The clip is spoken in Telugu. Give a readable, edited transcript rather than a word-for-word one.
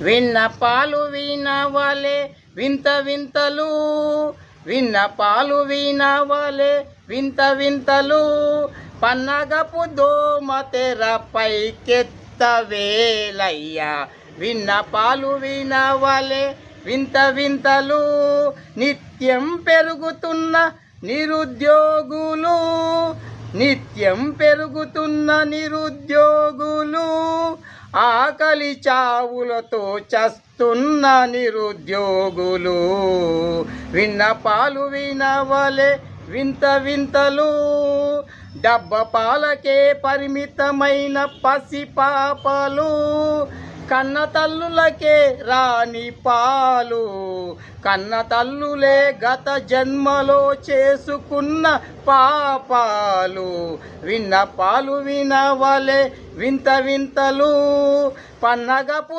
విన్నపాలు వినవలే వింత వింతలు, విన్నపాలు వినవలే వింత వింతలు, పన్నగపు దోమ తెర పైకెత్తవేలయ్యా. విన్నపాలు వినవలే వింత వింతలు, నిత్యం పెరుగుతున్న నిరుద్యోగులు, నిత్యం పెరుగుతున్న నిరుద్యోగులు, ఆకలి చావులతో చస్తున్న నిరుద్యోగులు. విన్నపాలు వినవలే వింత వింతలు, డబ్బ పాలకే పరిమితమైన పసిపాపలు, కన్న తల్లులకే రాని పాలు, కన్న తల్లులే గత జన్మలో చేసుకున్న పాపాలు. విన్నపాలు వినవలే వింత వింతలు, పన్నగపు